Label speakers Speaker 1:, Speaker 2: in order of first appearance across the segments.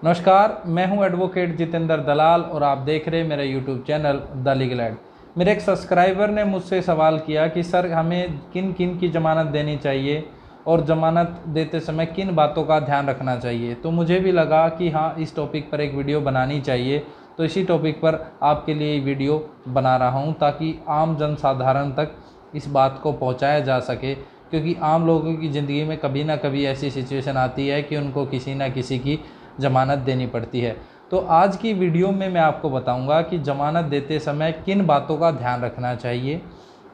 Speaker 1: नमस्कार, मैं हूं एडवोकेट जितेंद्र दलाल और आप देख रहे हैं मेरा YouTube channel the legal aid. मेरे एक सब्सक्राइबर ने मुझसे सवाल किया कि सर हमें किन किन की ज़मानत देनी चाहिए और ज़मानत देते समय किन बातों का ध्यान रखना चाहिए। तो मुझे भी लगा कि हाँ, इस टॉपिक पर एक वीडियो बनानी चाहिए, तो इसी टॉपिक पर आपके लिए वीडियो बना रहा हूँ ताकि आम जनसाधारण तक इस बात को पहुँचाया जा सके, क्योंकि आम लोगों की ज़िंदगी में कभी ना कभी ऐसी सिचुएशन आती है कि उनको किसी ना किसी की ज़मानत देनी पड़ती है। तो आज की वीडियो में मैं आपको बताऊंगा कि ज़मानत देते समय किन बातों का ध्यान रखना चाहिए,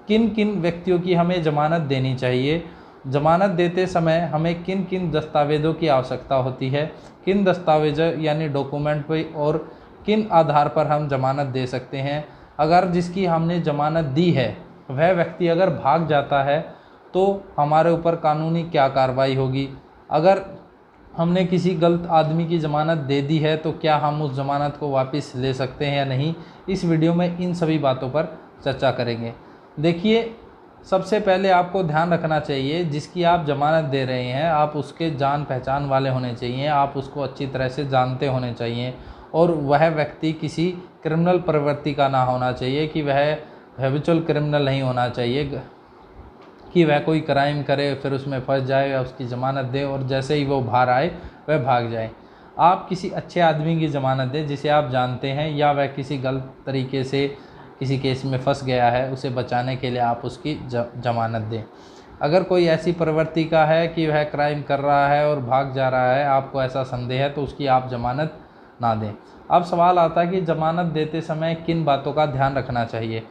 Speaker 1: किन किन व्यक्तियों की हमें ज़मानत देनी चाहिए, ज़मानत देते समय हमें किन किन दस्तावेज़ों की आवश्यकता होती है, किन दस्तावेज़ों यानी डॉक्यूमेंट पे और किन आधार पर हम ज़मानत दे सकते हैं। अगर जिसकी हमने ज़मानत दी है वह व्यक्ति अगर भाग जाता है तो हमारे ऊपर कानूनी क्या कार्रवाई होगी। अगर हमने किसी गलत आदमी की ज़मानत दे दी है तो क्या हम उस ज़मानत को वापस ले सकते हैं या नहीं। इस वीडियो में इन सभी बातों पर चर्चा करेंगे। देखिए, सबसे पहले आपको ध्यान रखना चाहिए जिसकी आप ज़मानत दे रहे हैं आप उसके जान पहचान वाले होने चाहिए, आप उसको अच्छी तरह से जानते होने चाहिए और वह व्यक्ति किसी क्रिमिनल प्रवृत्ति का ना होना चाहिए, कि वह हैबिचुअल क्रिमिनल नहीं होना चाहिए कि वह कोई क्राइम करे फिर उसमें फंस जाए या उसकी ज़मानत दे और जैसे ही वो बाहर आए वह भाग जाए। आप किसी अच्छे आदमी की ज़मानत दें जिसे आप जानते हैं, या वह किसी गलत तरीके से किसी केस में फंस गया है, उसे बचाने के लिए आप उसकी ज़मानत दें। अगर कोई ऐसी प्रवृत्ति का है कि वह क्राइम कर रहा है और भाग जा रहा है, आपको ऐसा संदेह है, तो उसकी आप ज़मानत ना दें। अब सवाल आता है कि ज़मानत देते समय किन बातों का ध्यान रखना चाहिए।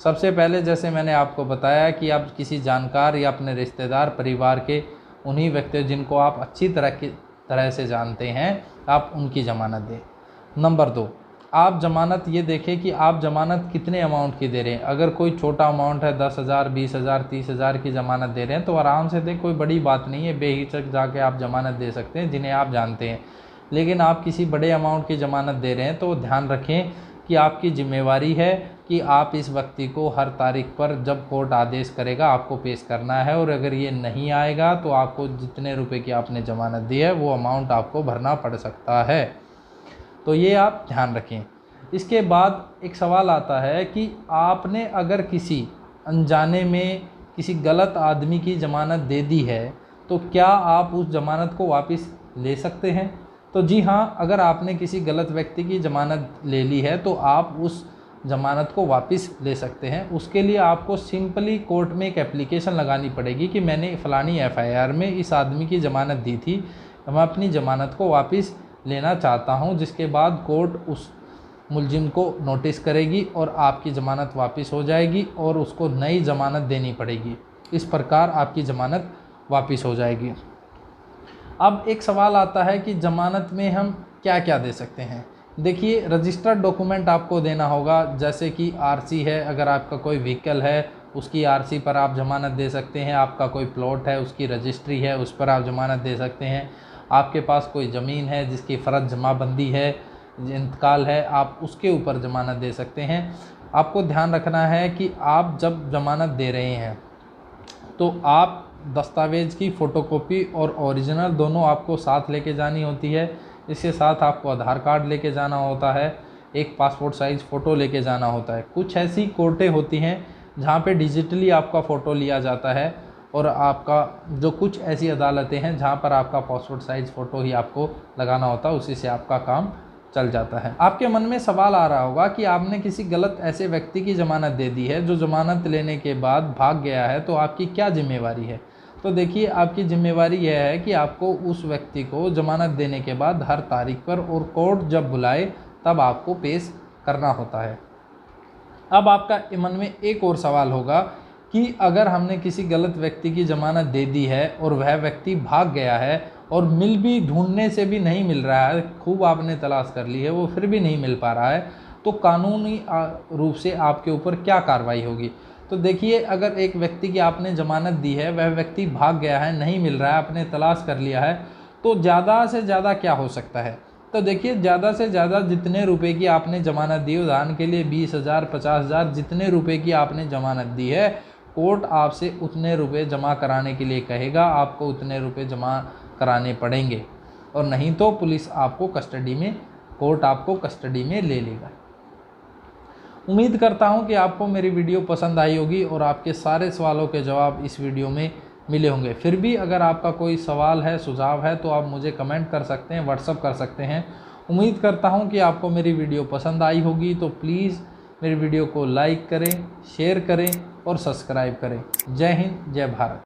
Speaker 1: सबसे पहले जैसे मैंने आपको बताया कि आप किसी जानकार या अपने रिश्तेदार परिवार के उन्हीं व्यक्तियों जिनको आप अच्छी तरह से जानते हैं, आप उनकी ज़मानत दें। नंबर 2, आप ज़मानत ये देखें कि आप ज़मानत कितने अमाउंट की दे रहे हैं। अगर कोई छोटा अमाउंट है 10,000, 20,000, 30,000 की ज़मानत दे रहे हैं तो आराम से दें, कोई बड़ी बात नहीं है, बेहिचक जाके आप ज़मानत दे सकते हैं जिन्हें आप जानते हैं। लेकिन आप किसी बड़े अमाउंट की ज़मानत दे रहे हैं तो ध्यान रखें कि आपकी जिम्मेवारी है कि आप इस व्यक्ति को हर तारीख पर जब कोर्ट आदेश करेगा आपको पेश करना है, और अगर ये नहीं आएगा तो आपको जितने रुपए की आपने ज़मानत दी है वो अमाउंट आपको भरना पड़ सकता है। तो ये आप ध्यान रखें। इसके बाद एक सवाल आता है कि आपने अगर किसी अनजाने में किसी गलत आदमी की ज़मानत दे दी है तो क्या आप उस ज़मानत को वापस ले सकते हैं। तो जी हाँ, अगर आपने किसी गलत व्यक्ति की ज़मानत ले ली है तो आप उस ज़मानत को वापस ले सकते हैं। उसके लिए आपको सिंपली कोर्ट में एक एप्लीकेशन लगानी पड़ेगी कि मैंने फ़लानी एफआईआर में इस आदमी की ज़मानत दी थी, मैं अपनी ज़मानत को वापस लेना चाहता हूं। जिसके बाद कोर्ट उस मुलजिम को नोटिस करेगी और आपकी ज़मानत वापस हो जाएगी और उसको नई ज़मानत देनी पड़ेगी। इस प्रकार आपकी ज़मानत वापस हो जाएगी। अब एक सवाल आता है कि ज़मानत में हम क्या क्या दे सकते हैं। देखिए, रजिस्टर्ड डॉक्यूमेंट आपको देना होगा, जैसे कि आरसी है, अगर आपका कोई व्हीकल है उसकी आरसी पर आप ज़मानत दे सकते हैं। आपका कोई प्लॉट है उसकी रजिस्ट्री है उस पर आप ज़मानत दे सकते हैं। आपके पास कोई ज़मीन है जिसकी फ़र्ज़ जमाबंदी है, इंतकाल है, आप उसके ऊपर ज़मानत दे सकते हैं। आपको ध्यान रखना है कि आप जब ज़मानत दे रहे हैं तो आप दस्तावेज़ की फ़ोटोकॉपी और ओरिजिनल दोनों आपको साथ लेके जानी होती है। इसके साथ आपको आधार कार्ड लेके जाना होता है, एक पासपोर्ट साइज़ फ़ोटो लेके जाना होता है। कुछ ऐसी कोर्टें होती हैं जहाँ पे डिजिटली आपका फ़ोटो लिया जाता है, और आपका जो कुछ ऐसी अदालतें हैं जहाँ पर आपका पासपोर्ट साइज़ फ़ोटो ही आपको लगाना होता है, उसी से आपका काम चल जाता है। आपके मन में सवाल आ रहा होगा कि आपने किसी गलत ऐसे व्यक्ति की ज़मानत दे दी है जो ज़मानत लेने के बाद भाग गया है, तो आपकी क्या जिम्मेवारी है। तो देखिए, आपकी जिम्मेवारी यह है कि आपको उस व्यक्ति को ज़मानत देने के बाद हर तारीख पर और कोर्ट जब बुलाए तब आपको पेश करना होता है। अब आपका मन में एक और सवाल होगा कि अगर हमने किसी गलत व्यक्ति की ज़मानत दे दी है और वह व्यक्ति भाग गया है और मिल भी ढूंढने से भी नहीं मिल रहा है, खूब आपने तलाश कर ली है, वो फिर भी नहीं मिल पा रहा है, तो कानूनी रूप से आपके ऊपर क्या कार्रवाई होगी। तो देखिए, अगर एक व्यक्ति की आपने ज़मानत दी है, वह व्यक्ति भाग गया है, नहीं मिल रहा है, आपने तलाश कर लिया है, तो ज़्यादा से ज़्यादा क्या हो सकता है। तो देखिए, ज़्यादा से ज़्यादा जितने रुपए की आपने ज़मानत दी, उदाहरण के लिए 20,000, 50,000, जितने रुपए की आपने ज़मानत दी है, कोर्ट आपसे उतने रुपए जमा कराने के लिए कहेगा, आपको उतने रुपए जमा कराने पड़ेंगे। और नहीं तो पुलिस आपको कस्टडी में, कोर्ट आपको कस्टडी में ले लेगा। उम्मीद करता हूं कि आपको मेरी वीडियो पसंद आई होगी और आपके सारे सवालों के जवाब इस वीडियो में मिले होंगे। फिर भी अगर आपका कोई सवाल है, सुझाव है, तो आप मुझे कमेंट कर सकते हैं, व्हाट्सअप कर सकते हैं। उम्मीद करता हूं कि आपको मेरी वीडियो पसंद आई होगी, तो प्लीज़ मेरी वीडियो को लाइक करें, शेयर करें और सब्सक्राइब करें। जय हिंद, जय भारत।